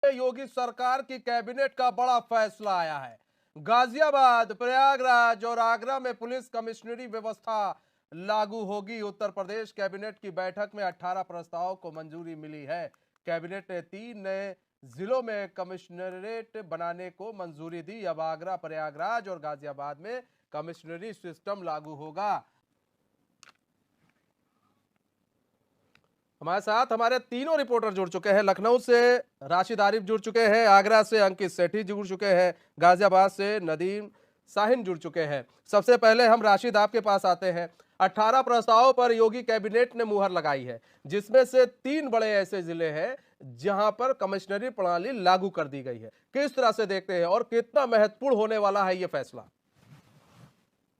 योगी सरकार की कैबिनेट का बड़ा फैसला आया है। गाजियाबाद, प्रयागराज और आगरा में पुलिस कमिश्नरी व्यवस्था लागू होगी। उत्तर प्रदेश कैबिनेट की बैठक में 18 प्रस्तावों को मंजूरी मिली है। कैबिनेट ने 3 नए जिलों में कमिश्नरेट बनाने को मंजूरी दी। अब आगरा, प्रयागराज और गाजियाबाद में कमिश्नरी सिस्टम लागू होगा। हमारे साथ हमारे तीनों रिपोर्टर जुड़ चुके हैं। लखनऊ से राशिद आरिफ जुड़ चुके हैं, आगरा से अंकित सेठी जुड़ चुके हैं, गाजियाबाद से नदीम साहिन जुड़ चुके हैं। सबसे पहले हम राशिद आपके पास आते हैं। 18 प्रस्तावों पर योगी कैबिनेट ने मुहर लगाई है, जिसमें से 3 बड़े ऐसे जिले हैं जहां पर कमिश्नरी प्रणाली लागू कर दी गई है। किस तरह से देखते हैं और कितना महत्वपूर्ण होने वाला है यह फैसला?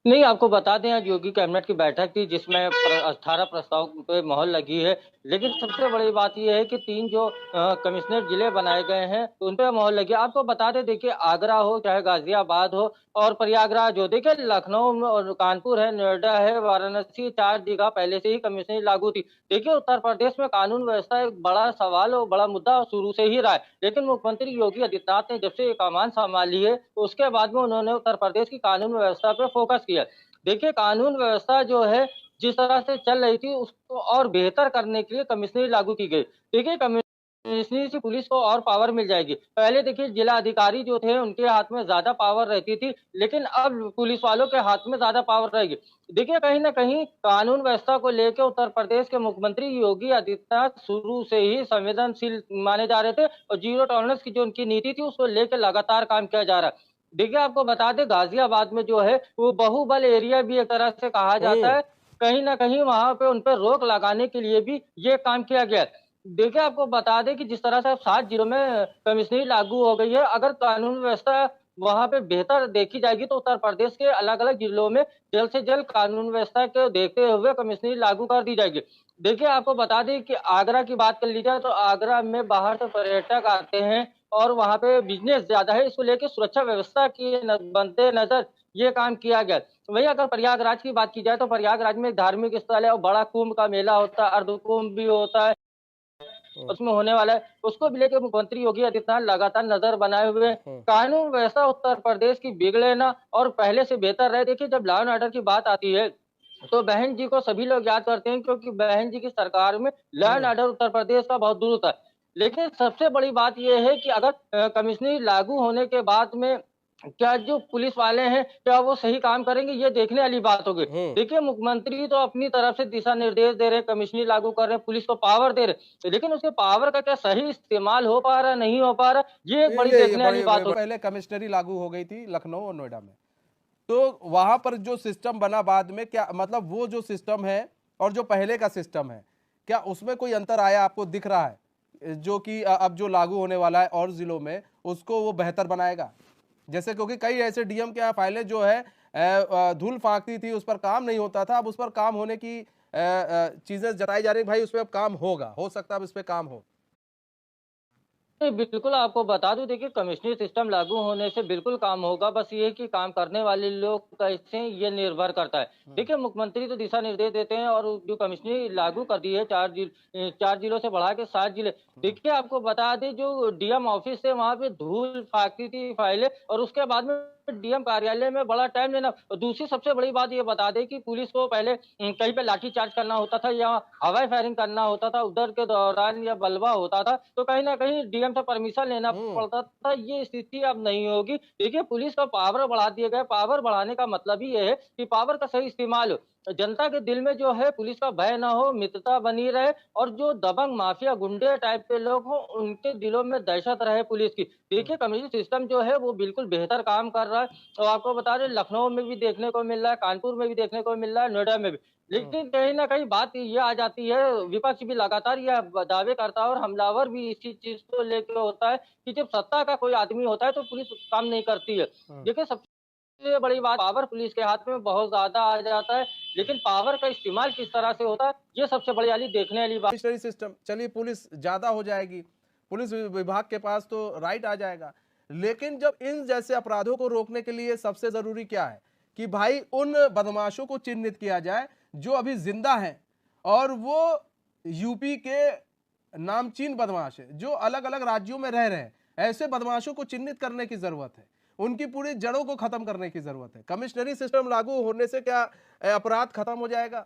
नहीं, आपको बता दें आज योगी कैबिनेट की बैठक थी जिसमें 18 प्रस्ताव पे मोहर लगी है। लेकिन सबसे बड़ी बात ये है कि 3 जो कमिश्नर जिले बनाए गए हैं उन पे मोहर लगी है। आपको बता दें, देखिए आगरा हो चाहे गाजियाबाद हो और प्रयागराज हो, देखिए लखनऊ में और कानपुर है, नोएडा है, वाराणसी, 4 जगह पहले से ही कमिश्नरी लागू थी। देखिए उत्तर प्रदेश में कानून व्यवस्था एक बड़ा सवाल और बड़ा मुद्दा शुरू से ही रहा है। लेकिन मुख्यमंत्री योगी आदित्यनाथ ने जब से ये कमान संभाली है उसके बाद में उन्होंने उत्तर प्रदेश की कानून व्यवस्था पे फोकस किया। देखिए कानून व्यवस्था जो है जिस तरह से चल रही थी उसको और बेहतर करने के लिए कमिश्नरी लागू की गई। देखिए कमिश्नरी से पुलिस को और पावर मिल जाएगी। पहले देखिए जिला अधिकारी जो थे उनके हाथ में ज्यादा पावर रहती थी, लेकिन अब पुलिस वालों के हाथ में ज्यादा पावर रहेगी। देखिए कहीं ना कहीं कानून व्यवस्था को लेकर उत्तर प्रदेश के मुख्यमंत्री योगी आदित्यनाथ शुरू से ही संवेदनशील माने जा रहे थे और जीरो टॉलरेंस की जो उनकी नीति थी उसको लेकर लगातार काम किया जा रहा है। देखिए आपको बता दें गाजियाबाद में जो है वो बाहुबल एरिया भी एक तरह से कहा जाता है। कहीं न कहीं वहाँ पे उन पे रोक लगाने के लिए भी ये काम किया गया है। देखिए आपको बता दें कि जिस तरह से अब 7 जिलों में कमिश्नरी लागू हो गई है, अगर कानून व्यवस्था वहाँ पे बेहतर देखी जाएगी तो उत्तर प्रदेश के अलग-अलग जिलों में जल्द से जल्द कानून व्यवस्था को देखते हुए कमिश्नरी लागू कर दी जाएगी। देखिए आपको बता दें कि आगरा की बात कर ली जाए तो आगरा में बाहर से पर्यटक आते हैं और वहाँ पे बिज़नेस ज़्यादा है, इसको लेके सुरक्षा व्यवस्था के बनते नज़र ये काम किया गया। वहीं अगर प्रयागराज की बात की जाए तो प्रयागराज में एक धार्मिक स्थल है और बड़ा कुंभ का मेला होता है, अर्ध कुंभ भी होता है, उसमें होने वाला है। उसको भी लेके मुख्यमंत्री योगी आदित्यनाथ लगातार नज़र बनाए हुए हैं। कानून व्यवस्था उत्तर प्रदेश की बिगड़े ना और पहले से बेहतर रहे। देखिए जब लॉ एंड ऑर्डर की बात आती है तो बहन जी को सभी लोग याद करते हैं क्योंकि बहन जी की सरकार में law and order Uttar Pradesh का बहुत दूर था। लेकिन सबसे बड़ी बात ये है कि अगर कमिश्नरी लागू होने के बाद में क्या जो पुलिस वाले हैं, क्या वो सही काम करेंगे, ये देखने वाली बात होगी। देखिए मुख्यमंत्री तो अपनी तरफ से दिशा निर्देश दे रहे हैं, कमिश्नरी लागू कर रहे हैं, पुलिस को पावर दे रहे हैं, लेकिन उसके पावर का क्या सही इस्तेमाल हो पा रहा है, नहीं हो पा रहा, ये एक बड़ी ये देखने वाली बात होगी। पहले कमिश्नरी लागू हो गई थी लखनऊ और नोएडा में, तो वहां पर जो सिस्टम बना बाद में, क्या मतलब वो जो सिस्टम है और जो पहले का सिस्टम है, क्या उसमें कोई अंतर आया आपको दिख रहा है, जो कि अब जो लागू होने वाला है और जिलों में उसको वो बेहतर बनाएगा? जैसे क्योंकि कई ऐसे डीएम के यहाँ फाइलें जो है धूल फांकती थी, उस पर काम नहीं होता था, अब उस पर काम होने की चीजें जताई जा रही है, भाई उस पर अब काम होगा, हो सकता है अब इस पे काम हो। नहीं, बिल्कुल आपको बता दूँ, देखिए कमिश्नरी सिस्टम लागू होने से बिल्कुल काम होगा, बस ये है कि काम करने वाले लोग कैसे ये निर्भर करता है। देखिए मुख्यमंत्री तो दिशा निर्देश देते हैं और जो कमिश्नरी लागू कर दी है 4 जिलों से बढ़ा के 7 जिले। देखिए आपको बता दें जो डीएम ऑफिस है वहाँ पे धूल फाकती थी फाइलें और उसके बाद में डीएम कार्यालय में बड़ा टाइम लेना। और दूसरी सबसे बड़ी बात ये बता दें कि पुलिस को पहले कहीं पे लाठीचार्ज करना होता था या हवाई फायरिंग करना होता था, उधर के दौरान या बलवा होता था, तो कहीं न कहीं डीएम से परमिशन लेना पड़ता था, ये स्थिति अब नहीं होगी। देखिए पुलिस का पावर बढ़ा दिया गया है, पावर बढ़ाने का मतलब ही ये है कि पावर का सही इस्तेमाल हो। जनता के दिल में जो है पुलिस का भय ना हो, मित्रता बनी रहे और जो दबंग माफिया गुंडे टाइप के लोग हों, उनके दिलों में दहशत रहे पुलिस की। देखिए कम्युनिटी सिस्टम जो है वो बिल्कुल बेहतर काम कर रहा है और आपको बता दें लखनऊ में भी देखने को मिल रहा है, कानपुर में भी देखने को मिल रहा है, नोएडा में भी। लेकिन कहीं न कहीं बात ये आ जाती है, विपक्ष भी लगातार ये दावे करता है और हमलावर भी इसी चीज़ को लेके होता है कि जब सत्ता का कोई आदमी होता है तो पुलिस काम नहीं करती है। देखिए सबसे बड़ी बात पावर पुलिस के हाथ में बहुत ज़्यादा आ जाता है, लेकिन पावर का इस्तेमाल किस तरह से होता है, ये सबसे बड़ी वाली देखने वाली बात। कमिश्नरी सिस्टम, चलिए पुलिस ज्यादा हो जाएगी, पुलिस विभाग के पास तो राइट आ जाएगा, लेकिन जब इन जैसे अपराधों को रोकने के लिए सबसे जरूरी क्या है कि भाई उन बदमाशों को चिन्हित किया जाए जो अभी जिंदा हैं और वो यूपी के नामचीन बदमाश है जो अलग अलग राज्यों में रह रहे हैं, ऐसे बदमाशों को चिन्हित करने की जरूरत है, उनकी पूरी जड़ों को खत्म करने की जरूरत है। कमिश्नरी सिस्टम लागू होने से क्या अपराध खत्म हो जाएगा?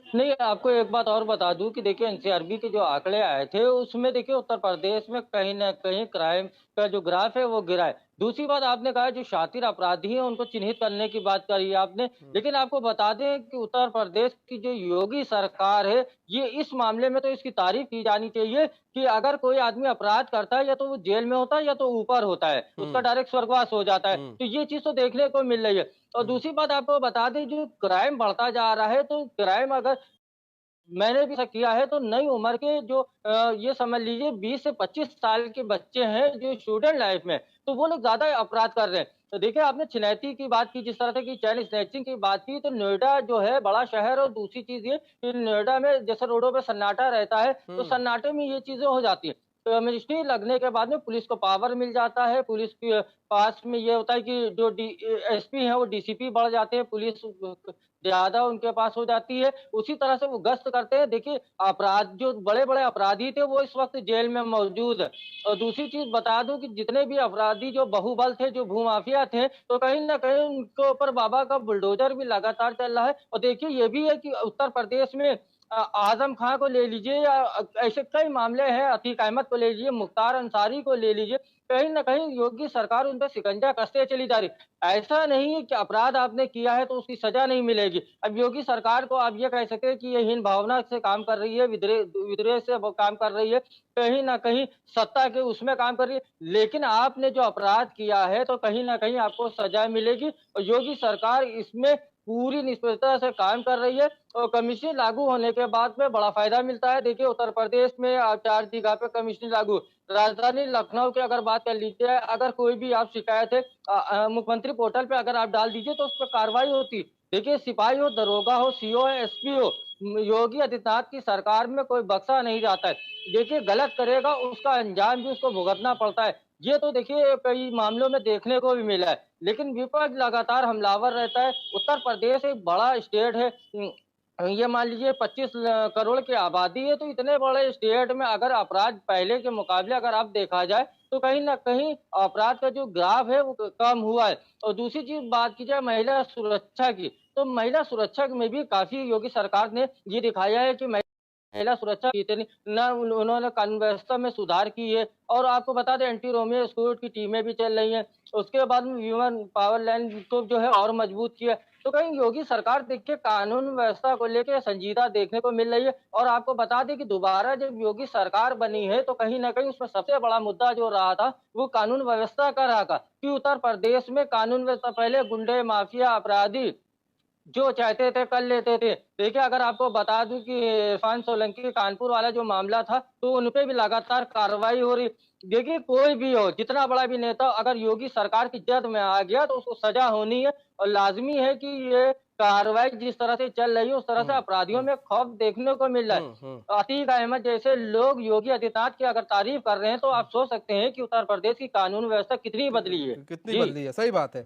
नहीं, आपको एक बात और बता दूं कि देखिए एनसीआरबी के जो आंकड़े आए थे उसमें देखिए उत्तर प्रदेश में कहीं न कहीं क्राइम का जो ग्राफ है वो गिरा है। दूसरी बात आपने कहा जो शातिर अपराधी हैं उनको चिन्हित करने की बात करी है आपने, लेकिन आपको बता दें कि उत्तर प्रदेश की जो योगी सरकार है, ये इस मामले में तो इसकी तारीफ की जानी चाहिए कि अगर कोई आदमी अपराध करता है या तो वो जेल में होता है या तो ऊपर होता है, उसका डायरेक्ट स्वर्गवास हो जाता है। तो ये चीज़ तो देखने को मिल रही है। और दूसरी बात आपको बता दें जो क्राइम बढ़ता जा रहा है, तो क्राइम अगर मैंने भी ऐसा किया है तो नई उम्र के जो ये समझ लीजिए 20 से 25 साल के बच्चे हैं जो स्टूडेंट लाइफ में, तो वो लोग ज़्यादा अपराध कर रहे हैं। तो देखिए आपने छिनैती की बात की, जिस तरह से कि चैन स्नैचिंग की बात की, तो नोएडा जो है बड़ा शहर और दूसरी चीज़ ये कि नोएडा में जैसे रोडों पे सन्नाटा रहता है, तो सन्नाटे में ये चीज़ें हो जाती हैं। तो एमनेस्टी लगने के बाद में पुलिस को पावर मिल जाता है, पुलिस के पास में ये होता है कि जो एसपी हैं वो डीसीपी बढ़ जाते हैं, पुलिस ज़्यादा उनके पास हो जाती है, उसी तरह से वो गश्त करते हैं। देखिए अपराध जो बड़े-बड़े अपराधी थे वो इस वक़्त जेल में मौजूद है। और दूसरी चीज़ बता दूँ कि जितने भी अपराधी जो बाहुबल थे, जो भूमाफिया थे, तो कहीं न कहीं उनके ऊपर बाबा का बुलडोज़र भी लगातार चल रहा है। और देखिए ये भी है कि उत्तर प्रदेश में आज़म खां को ले लीजिए या ऐसे कई मामले हैं, अतीक अहमद को ले लीजिए, मुख्तार अंसारी को ले लीजिए, कहीं न कहीं योगी सरकार उन पे शिकंजा कसते चली जा रही है। ऐसा नहीं है कि अपराध आपने किया है तो उसकी सज़ा नहीं मिलेगी। अब योगी सरकार को आप ये कह सकते हैं कि ये हीन भावना से काम कर रही है, विद्रोह से वो काम कर रही है, कहीं न कहीं सत्ता के उसमें काम कर रही है। लेकिन आपने जो अपराध किया है तो कहीं न कहीं आपको सज़ा मिलेगी और योगी सरकार इसमें पूरी निष्पक्षता से काम कर रही है और कमीशन लागू होने के बाद में बड़ा फ़ायदा मिलता है। देखिए उत्तर प्रदेश में 4 जगह पे कमीशन लागू, राजधानी लखनऊ की अगर बात कर लीजिए, अगर कोई भी आप शिकायत है मुख्यमंत्री पोर्टल पे अगर आप डाल दीजिए तो उस पे कार्रवाई होती। देखिए सिपाही हो, दरोगा हो, सीओ हो, एसपी हो, योगी आदित्यनाथ की सरकार में कोई बख्शा नहीं जाता है। देखिए गलत करेगा उसका अंजाम भी उसको भुगतना पड़ता है। ये तो देखिए कई मामलों में देखने को भी मिला है, लेकिन विपक्ष लगातार हमलावर रहता है। उत्तर प्रदेश एक बड़ा स्टेट है। ये मान लीजिए 25 करोड़ की आबादी है, तो इतने बड़े स्टेट में अगर अपराध पहले के मुकाबले अगर आप देखा जाए, तो कहीं न कहीं अपराध का जो ग्राफ है वो कम हुआ है। और दूसरी चीज़ बात की जाए महिला सुरक्षा की, तो महिला सुरक्षा में भी काफ़ी योगी सरकार ने ये दिखाया है कि महिला सुरक्षा की इतनी ना उन्होंने कानून व्यवस्था में सुधार की है। और आपको बता दें एंटी रोमियो स्क्वाड की टीमें भी चल रही हैं। उसके बाद में ह्यूमन पावर लाइन को जो है और मजबूत किया। तो कहीं योगी सरकार देखिए कानून व्यवस्था को लेके संजीदा देखने को मिल रही है। और आपको बता दें कि दोबारा जब योगी सरकार बनी है तो कहीं न कहीं उसमें सबसे बड़ा मुद्दा जो रहा था वो कानून व्यवस्था का रहा था कि उत्तर प्रदेश में कानून व्यवस्था पहले गुंडे, माफिया, अपराधी जो चाहते थे कर लेते थे। देखिए अगर आपको बता दूँ कि इरफान सोलंकी कानपुर वाला जो मामला था, तो उन पे भी लगातार कार्रवाई हो रही। देखिए कोई भी हो, जितना बड़ा भी नेता अगर योगी सरकार की जद में आ गया तो उसको सज़ा होनी है और लाज़मी है कि ये कार्रवाई जिस तरह से चल रही है, उस तरह से अपराधियों में खौफ देखने को मिल रहा है। अतीक अहमद जैसे लोग योगी आदित्यनाथ की अगर तारीफ़ कर रहे हैं, तो आप सोच सकते हैं कि उत्तर प्रदेश की कानून व्यवस्था कितनी बदली है। कितनी जी। बदली है, सही बात है।